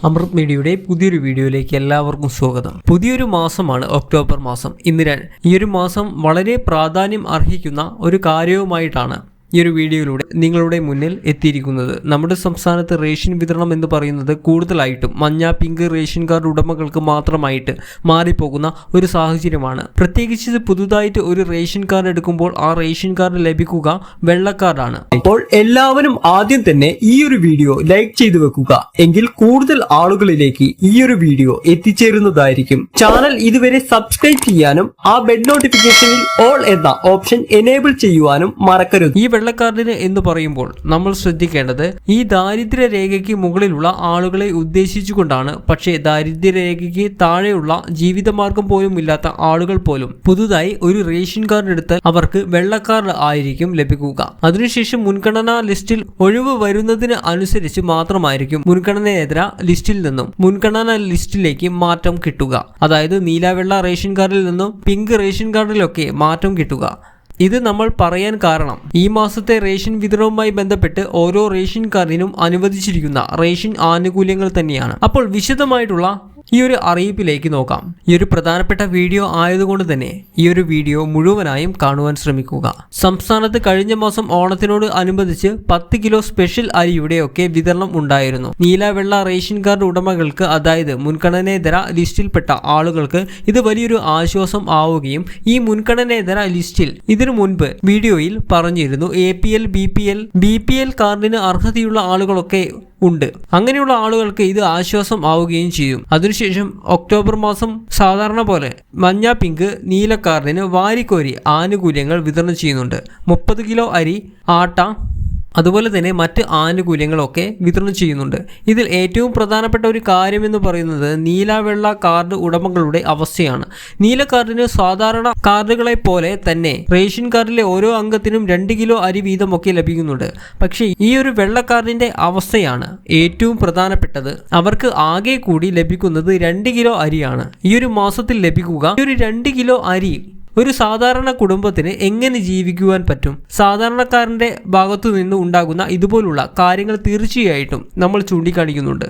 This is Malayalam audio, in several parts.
അമൃത് മീഡിയയുടെ പുതിയൊരു വീഡിയോയിലേക്ക് എല്ലാവർക്കും സ്വാഗതം. പുതിയൊരു മാസമാണ് ഒക്ടോബർ മാസം. ഈ ഒരു മാസം വളരെ പ്രാധാന്യം അർഹിക്കുന്ന ഒരു കാര്യവുമായിട്ടാണ് ഈ ഒരു വീഡിയോയിലൂടെ നിങ്ങളുടെ മുന്നിൽ എത്തിയിരിക്കുന്നത്. നമ്മുടെ സംസ്ഥാനത്ത് റേഷൻ വിതരണം എന്ന് പറയുന്നത് കൂടുതലായിട്ടും മഞ്ഞ പിങ്ക് റേഷൻ കാർഡ് ഉടമകൾക്ക് മാത്രമായിട്ട് മാറിപ്പോകുന്ന ഒരു സാഹചര്യമാണ്. പ്രത്യേകിച്ച് പുതുതായിട്ട് ഒരു റേഷൻ കാർഡ് എടുക്കുമ്പോൾ ആ റേഷൻ കാർഡ് ലഭിക്കുക വെള്ള കാർഡാണ്. അപ്പോൾ എല്ലാവരും ആദ്യം തന്നെ ഈ ഒരു വീഡിയോ ലൈക്ക് ചെയ്തു വെക്കുക. എങ്കിൽ കൂടുതൽ ആളുകളിലേക്ക് ഈ ഒരു വീഡിയോ എത്തിച്ചേരുന്നതായിരിക്കും. ചാനൽ ഇതുവരെ സബ്സ്ക്രൈബ് ചെയ്യാനും ആ ബെൽ നോട്ടിഫിക്കേഷനിൽ ഓൾ എന്ന ഓപ്ഷൻ എനേബിൾ ചെയ്യുവാനും മറക്കരുത്. ഈ വെള്ളക്കാർഡിന് എന്ന് പറയുമ്പോൾ നമ്മൾ ശ്രദ്ധിക്കേണ്ടത് ഈ ദാരിദ്ര്യ രേഖയ്ക്ക് മുകളിലുള്ള ആളുകളെ ഉദ്ദേശിച്ചുകൊണ്ടാണ്. പക്ഷേ ദാരിദ്ര്യരേഖയ്ക്ക് താഴെയുള്ള ജീവിതമാർഗം പോലും ഇല്ലാത്ത ആളുകൾ പോലും പുതുതായി ഒരു റേഷൻ കാർഡ് എടുത്താൽ അവർക്ക് വെള്ളക്കാർഡ് ആയിരിക്കും ലഭിക്കുക. അതിനുശേഷം മുൻഗണനാ ലിസ്റ്റിൽ ഒഴിവ് വരുന്നതിന് അനുസരിച്ച് മാത്രമായിരിക്കും മുൻഗണനേതര ലിസ്റ്റിൽ നിന്നും മുൻഗണനാ ലിസ്റ്റിലേക്ക് മാറ്റം കിട്ടുക. അതായത് നീല വെള്ള റേഷൻ കാർഡിൽ നിന്നും പിങ്ക് റേഷൻ കാർഡിലൊക്കെ മാറ്റം കിട്ടുക. ഇത് നമ്മൾ പറയാൻ കാരണം ഈ മാസത്തെ റേഷൻ വിതരണവുമായി ബന്ധപ്പെട്ട് ഓരോ റേഷൻ കാർഡിനും അനുവദിച്ചിരിക്കുന്ന റേഷൻ ആനുകൂല്യങ്ങൾ തന്നെയാണ്. അപ്പോൾ വിശദമായിട്ടുള്ള ഈ ഒരു അറിയിപ്പിലേക്ക് നോക്കാം. ഈ ഒരു പ്രധാനപ്പെട്ട വീഡിയോ ആയതുകൊണ്ട് തന്നെ ഈ ഒരു വീഡിയോ മുഴുവനായും കാണുവാൻ ശ്രമിക്കുക. സംസ്ഥാനത്ത് കഴിഞ്ഞ മാസം ഓണത്തിനോട് അനുബന്ധിച്ച് 10 കിലോ സ്പെഷ്യൽ അരിയുടെയൊക്കെ വിതരണം ഉണ്ടായിരുന്നു. നീല വെള്ള റേഷൻ കാർഡ് ഉടമകൾക്ക്, അതായത് മുൻഗണനേതര ലിസ്റ്റിൽപ്പെട്ട ആളുകൾക്ക് ഇത് വലിയൊരു ആശ്വാസം ആവുകയും ഈ മുൻഗണനേതര ലിസ്റ്റിൽ ഇതിനു മുൻപ് വീഡിയോയിൽ പറഞ്ഞിരുന്നു APL BPL കാർഡിന് അർഹതയുള്ള ആളുകളൊക്കെ ഉണ്ട്. അങ്ങനെയുള്ള ആളുകൾക്ക് ഇത് ആശ്വാസം ആവുകയും ചെയ്യും. അതിനുശേഷം ഒക്ടോബർ മാസം സാധാരണ പോലെ മഞ്ഞ പിങ്ക് നീല കാർഡിന് വാരിക്കോരി ആനുകൂല്യങ്ങൾ വിതരണം ചെയ്യുന്നുണ്ട്. 30 കിലോ അരി, ആട്ട, അതുപോലെ തന്നെ മറ്റ് ആനുകൂല്യങ്ങളൊക്കെ വിതരണം ചെയ്യുന്നുണ്ട്. ഇതിൽ ഏറ്റവും പ്രധാനപ്പെട്ട ഒരു കാര്യമെന്ന് പറയുന്നത് നീല വെള്ള കാർഡ് ഉടമകളുടെ അവസ്ഥയാണ്. നീല കാർഡിന് സാധാരണ കാർഡുകളെ പോലെ തന്നെ റേഷൻ കാർഡിലെ ഓരോ അംഗത്തിനും 2 കിലോ അരി വീതമൊക്കെ ലഭിക്കുന്നുണ്ട്. പക്ഷേ ഈ ഒരു വെള്ള കാർഡിന്റെ അവസ്ഥയാണ് ഏറ്റവും പ്രധാനപ്പെട്ടത്. അവർക്ക് ആകെ കൂടി ലഭിക്കുന്നത് 2 കിലോ അരിയാണ് ഈ ഒരു മാസത്തിൽ ലഭിക്കുക. ഈ ഒരു 2 കിലോ അരി ഒരു സാധാരണ കുടുംബത്തിന് എങ്ങനെ ജീവിക്കുവാൻ പറ്റും? സാധാരണക്കാരൻ്റെ ഭാഗത്തു നിന്ന് ഉണ്ടാകുന്ന ഇതുപോലുള്ള കാര്യങ്ങൾ തീർച്ചയായിട്ടും നമ്മൾ ചൂണ്ടിക്കാണിക്കുന്നുണ്ട്.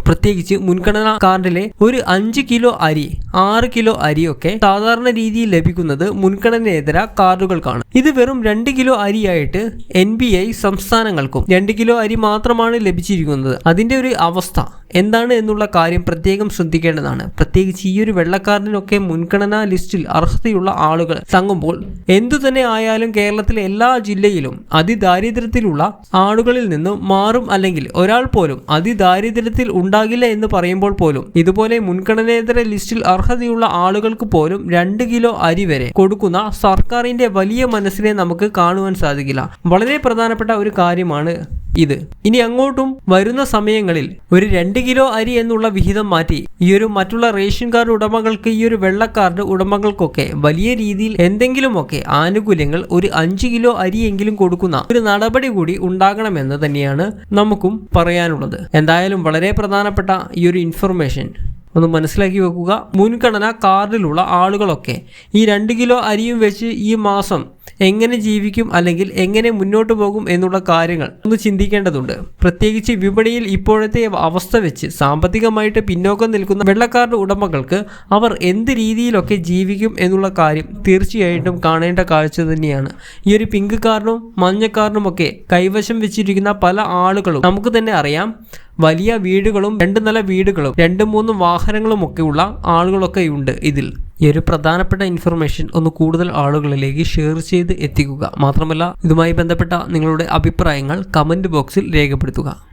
പ്രത്യേകിച്ച് മുൻഗണനാ കാർഡിലെ ഒരു 5 കിലോ അരി, 6 കിലോ അരിയൊക്കെ സാധാരണ രീതിയിൽ ലഭിക്കുന്നത് മുൻഗണനേതര കാർഡുകൾക്കാണ്. ഇത് വെറും 2 കിലോ അരിയായിട്ട് NBI സംസ്ഥാനങ്ങൾക്കും 2 കിലോ അരി മാത്രമാണ് ലഭിച്ചിരിക്കുന്നത്. അതിന്റെ ഒരു അവസ്ഥ എന്താണ് എന്നുള്ള കാര്യം പ്രത്യേകം ശ്രദ്ധിക്കേണ്ടതാണ്. പ്രത്യേകിച്ച് ഈ ഒരു വെള്ളക്കാർഡിനൊക്കെ മുൻഗണനാ ലിസ്റ്റിൽ അർഹതയുള്ള ആളുകൾ തങ്ങുമ്പോൾ എന്തു തന്നെ ആയാലും കേരളത്തിലെ എല്ലാ ജില്ലയിലും അതിദാരിദ്ര്യത്തിലുള്ള ആളുകളിൽ നിന്നും മാറും. അല്ലെങ്കിൽ ഒരാൾ പോലും അതിദാരിദ്ര്യത്തിൽ ഉണ്ടാകില്ല എന്ന് പറയുമ്പോൾ പോലും ഇതുപോലെ മുൻഗണനേതര ലിസ്റ്റിൽ അർഹതയുള്ള ആളുകൾക്ക് പോലും 2 കിലോ അരി വരെ കൊടുക്കുന്ന സർക്കാരിന്റെ വലിയ മനസ്സിനെ നമുക്ക് കാണുവാൻ സാധിക്കില്ല. വളരെ പ്രധാനപ്പെട്ട ഒരു കാര്യമാണ് ഇത്. ഇനി അങ്ങോട്ടും വരുന്ന സമയങ്ങളിൽ ഒരു 2 കിലോ അരി എന്നുള്ള വിഹിതം മാറ്റി ഈ ഒരു മറ്റുള്ള റേഷൻ കാർഡ് ഉടമകൾക്ക്, ഈ ഒരു വെള്ള കാർഡ് ഉടമകൾക്കൊക്കെ വലിയ രീതിയിൽ എന്തെങ്കിലുമൊക്കെ ആനുകൂല്യങ്ങൾ, ഒരു 5 കിലോ അരിയെങ്കിലും കൊടുക്കുന്ന ഒരു നടപടി കൂടി ഉണ്ടാകണമെന്ന് തന്നെയാണ് നമുക്കും പറയാനുള്ളത്. എന്തായാലും വളരെ പ്രധാനപ്പെട്ട ഈ ഒരു ഇൻഫർമേഷൻ ഒന്ന് മനസ്സിലാക്കി വെക്കുക. മുൻഗണന കാർഡിലുള്ള ആളുകളൊക്കെ ഈ 2 കിലോ അരിയും വെച്ച് ഈ മാസം എങ്ങനെ ജീവിക്കും, അല്ലെങ്കിൽ എങ്ങനെ മുന്നോട്ട് പോകും എന്നുള്ള കാര്യങ്ങൾ ഒന്ന് ചിന്തിക്കേണ്ടതുണ്ട്. പ്രത്യേകിച്ച് വിപണിയിൽ ഇപ്പോഴത്തെ അവസ്ഥ വെച്ച് സാമ്പത്തികമായിട്ട് പിന്നോക്കം നിൽക്കുന്ന വെള്ളക്കാർഡ് ഉടമകൾക്ക് അവർ എന്ത് രീതിയിലൊക്കെ ജീവിക്കും എന്നുള്ള കാര്യം തീർച്ചയായിട്ടും കാണേണ്ട കാഴ്ച തന്നെയാണ്. ഈ ഒരു പിങ്ക് കാർഡും മഞ്ഞ കാർഡുമൊക്കെ കൈവശം വെച്ചിരിക്കുന്ന പല ആളുകളും നമുക്ക് തന്നെ അറിയാം. വലിയ വീടുകളും 2 നില വീടുകളും 2-3 വാഹനങ്ങളും ഒക്കെ ഉള്ള ആളുകളൊക്കെ ഉണ്ട്. ഇതിൽ ഈ ഒരു പ്രധാനപ്പെട്ട ഇൻഫർമേഷൻ ഒന്ന് കൂടുതൽ ആളുകളിലേക്ക് ഷെയർ ചെയ്ത് എത്തിക്കുക. മാത്രമല്ല, ഇതുമായി ബന്ധപ്പെട്ട നിങ്ങളുടെ അഭിപ്രായങ്ങൾ കമന്റ് ബോക്സിൽ രേഖപ്പെടുത്തുക.